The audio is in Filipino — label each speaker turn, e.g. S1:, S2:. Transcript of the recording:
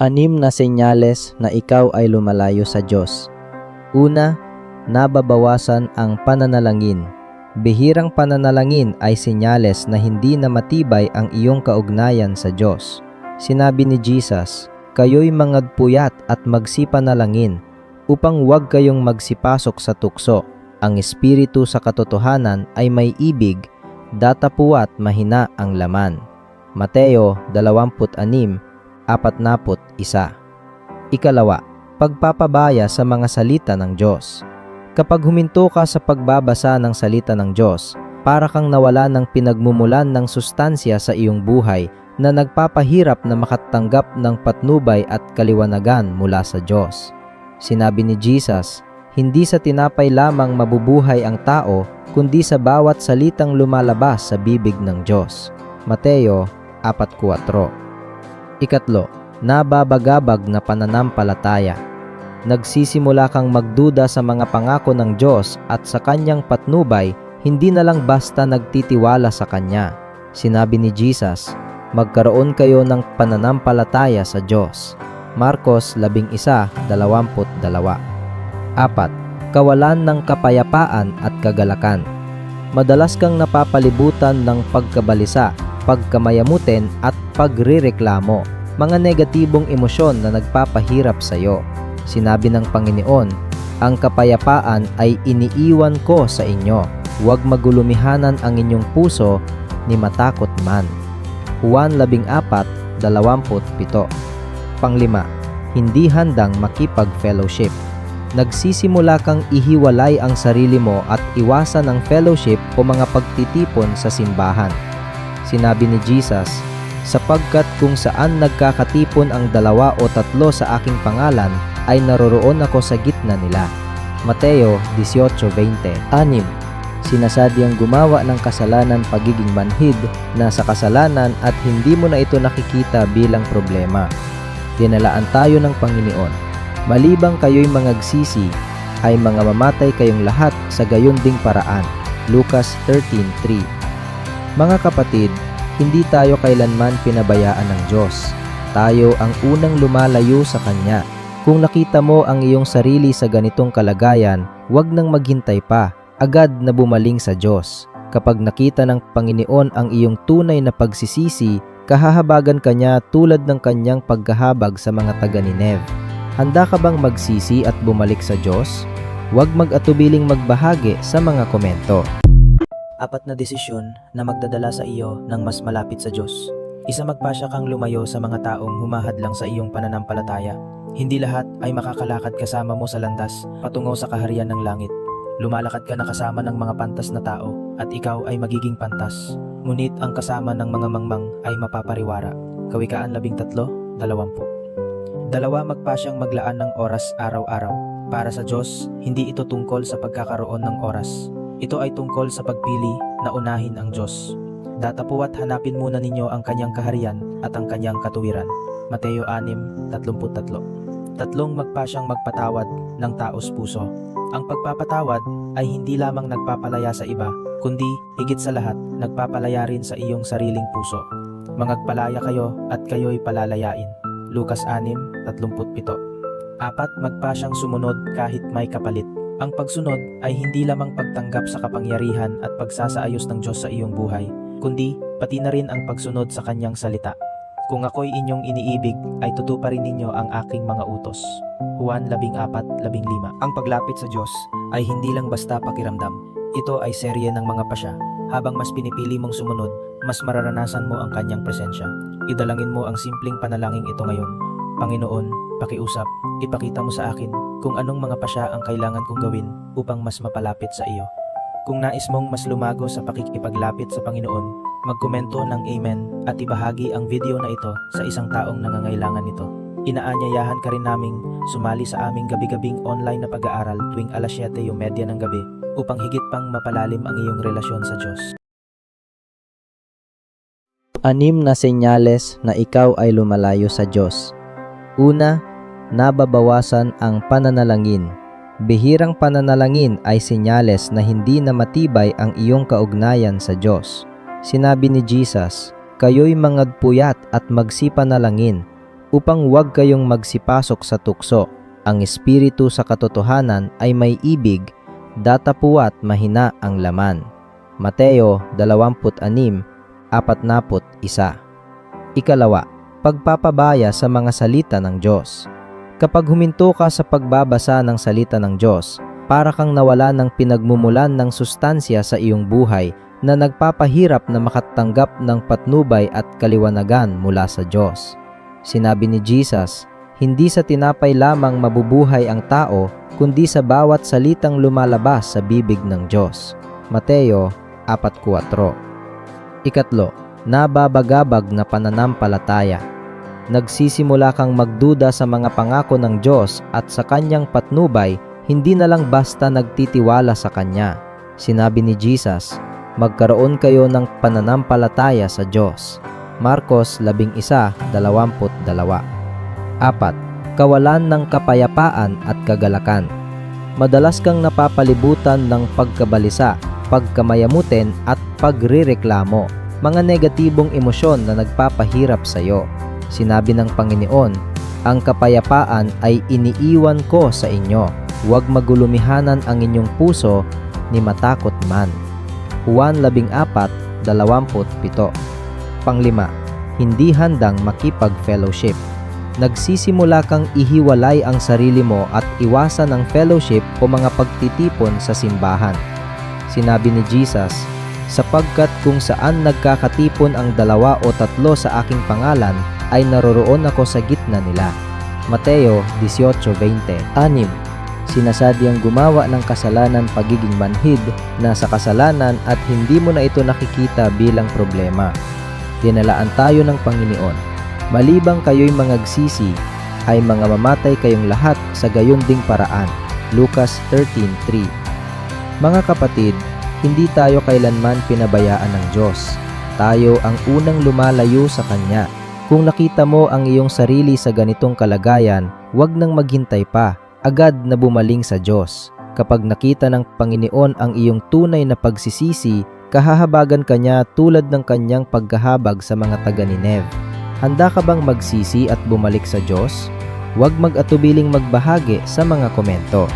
S1: Anim na senyales na ikaw ay lumalayo sa Diyos. Una, nababawasan ang pananalangin. Bihirang pananalangin ay senyales na hindi na matibay ang iyong kaugnayan sa Diyos. Sinabi ni Jesus, "Kayo'y mangagpuyat at magsipanalangin upang huwag kayong magsipasok sa tukso. Ang espiritu sa katotohanan ay may ibig, datapuat mahina ang laman." Mateo 26:41. Ikalawa, pagpapabaya sa mga salita ng Diyos. Kapag huminto ka sa pagbabasa ng salita ng Diyos, para kang nawala ng pinagmumulan ng sustansya sa iyong buhay na nagpapahirap na makatanggap ng patnubay at kaliwanagan mula sa Diyos. Sinabi ni Jesus, "Hindi sa tinapay lamang mabubuhay ang tao, kundi sa bawat salitang lumalabas sa bibig ng Diyos." Mateo 4:4. Ikatlo, nababagabag na pananampalataya. Nagsisimula kang magduda sa mga pangako ng Diyos at sa Kanyang patnubay, hindi na lang basta nagtitiwala sa Kanya. Sinabi ni Jesus, "Magkaroon kayo ng pananampalataya sa Diyos." Marcos 11:22. 4. Kawalan ng kapayapaan at kagalakan. Madalas kang napapalibutan ng pagkabalisa, pagkamayamutin at pagrereklamo, mga negatibong emosyon na nagpapahirap sa iyo. Sinabi ng Panginoon, "Ang kapayapaan ay iniiwan ko sa inyo. Huwag magulumihanan ang inyong puso ni matakot man." Juan 14:27. Panglima, hindi handang makipag-fellowship. Nagsisimula kang ihiwalay ang sarili mo at iwasan ang fellowship o mga pagtitipon sa simbahan. Sinabi ni Jesus, "Sapagkat kung saan nagkakatipon ang 2 o 3 sa aking pangalan, ay naroroon ako sa gitna nila." Mateo 18:20. 6. Sinasadyang gumawa ng kasalanan pagiging manhid na sa kasalanan at hindi mo na ito nakikita bilang problema. Dinalaan tayo ng Panginoon. "Malibang kayo'y mangagsisi, ay mga mamatay kayong lahat sa gayon ding paraan." Lucas 13:3. Mga kapatid, hindi tayo kailanman pinabayaan ng Diyos. Tayo ang unang lumalayo sa Kanya. Kung nakita mo ang iyong sarili sa ganitong kalagayan, huwag nang maghintay pa, agad na bumaling sa Diyos. Kapag nakita ng Panginoon ang iyong tunay na pagsisisi, kahahabagan Kanya tulad ng Kanyang pagkahabag sa mga taga-Nineve. Handa ka bang magsisi at bumalik sa Diyos? Huwag mag-atubiling magbahagi sa mga komento.
S2: 4 na desisyon na magdadala sa iyo ng mas malapit sa Diyos. Isa, magpasya kang lumayo sa mga taong humahadlang sa iyong pananampalataya. Hindi lahat ay makakalakad kasama mo sa landas patungo sa kaharian ng langit. Lumalakad ka na kasama ng mga pantas na tao at ikaw ay magiging pantas. Ngunit ang kasama ng mga mangmang ay mapapariwara. Kawikaan 13:20. 2, magpasyang maglaan ng oras araw-araw. Para sa Diyos, hindi ito tungkol sa pagkakaroon ng oras. Ito ay tungkol sa pagpili na unahin ang Diyos. Datapuat hanapin muna ninyo ang Kanyang kaharian at ang Kanyang katuwiran. Mateo 6:33. 3, magpasyang magpatawad ng taos puso. Ang pagpapatawad ay hindi lamang nagpapalaya sa iba, kundi higit sa lahat, nagpapalaya rin sa iyong sariling puso. Mangagpalaya kayo at kayo'y palalayain. Lucas 6:37. 4, magpasyang sumunod kahit may kapalit. Ang pagsunod ay hindi lamang pagtanggap sa kapangyarihan at pagsasaayos ng Diyos sa iyong buhay, kundi pati na rin ang pagsunod sa Kanyang salita. "Kung ako'y inyong iniibig, ay tutuparin ninyo ang aking mga utos." Juan 14:15. Ang paglapit sa Diyos ay hindi lang basta pakiramdam. Ito ay serye ng mga pasya. Habang mas pinipili mong sumunod, mas mararanasan mo ang Kanyang presensya. Idalangin mo ang simpleng panalangin ito ngayon. "Panginoon, pakiusap, ipakita mo sa akin kung anong mga pasya ang kailangan kong gawin upang mas mapalapit sa iyo." Kung nais mong mas lumago sa pakikipaglapit sa Panginoon, magkomento ng Amen at ibahagi ang video na ito sa isang taong nangangailangan nito. Inaanyayahan ka rin naming sumali sa aming gabi-gabing online na pag-aaral tuwing alas 7:30 ng gabi upang higit pang mapalalim ang iyong relasyon sa Diyos.
S1: 6 na senyales na ikaw ay lumalayo sa Diyos. Una, nababawasan ang pananalangin. Bihirang pananalangin ay senyales na hindi na matibay ang iyong kaugnayan sa Diyos. Sinabi ni Jesus, "Kayo'y mangagpuyat at magsipanalangin upang huwag kayong magsipasok sa tukso. Ang espiritu sa katotohanan ay may ibig, datapuat mahina ang laman. Mateo 26:41. Ikalawa, pagpapabaya sa mga salita ng Diyos. Kapag huminto ka sa pagbabasa ng salita ng Diyos, para kang nawala ng pinagmumulan ng sustansya sa iyong buhay na nagpapahirap na makatanggap ng patnubay at kaliwanagan mula sa Diyos. Sinabi ni Jesus, hindi sa tinapay lamang mabubuhay ang tao, kundi sa bawat salitang lumalabas sa bibig ng Diyos. Mateo 4:4. Ikatlo, nababagabag na pananampalataya. Nagsisimula kang magduda sa mga pangako ng Diyos at sa Kanyang patnubay, hindi na lang basta nagtitiwala sa Kanya. Sinabi ni Jesus, magkaroon kayo ng pananampalataya sa Diyos. Marcos 11:22. 4. Kawalan ng kapayapaan at kagalakan. Madalas kang napapalibutan ng pagkabalisa, pagkamayamutin at pagrereklamo, mga negatibong emosyon na nagpapahirap sa iyo. Sinabi ng Panginoon, ang kapayapaan ay iniiwan ko sa inyo. Huwag magulumihanan ang inyong puso ni matakot man. Juan 14:27. 5. Hindi handang makipag-fellowship. Nagsisimula kang ihiwalay ang sarili mo at iwasan ang fellowship o mga pagtitipon sa simbahan. Sinabi ni Jesus, sapagkat kung saan nagkakatipon ang 2 o 3 sa aking pangalan, ay naroroon ako sa gitna nila. Mateo 18:20. 6. Sinasadyang gumawa ng kasalanan pagiging manhid na sa kasalanan at hindi mo na ito nakikita bilang problema. Dinalaan tayo ng Panginoon. Malibang kayo'y mangagsisi, ay mga mamatay kayong lahat sa gayon ding paraan. Lucas 13:3. Mga kapatid, hindi tayo kailanman pinabayaan ng Diyos. Tayo ang unang lumalayo sa Kanya. Kung nakita mo ang iyong sarili sa ganitong kalagayan, huwag nang maghintay pa, agad na bumaling sa Diyos. Kapag nakita ng Panginoon ang iyong tunay na pagsisisi, kahahabagan ka niya tulad ng kanyang pagkahabag sa mga taga-Nineve. Handa ka bang magsisi at bumalik sa Diyos? Huwag mag-atubiling magbahagi sa mga komento.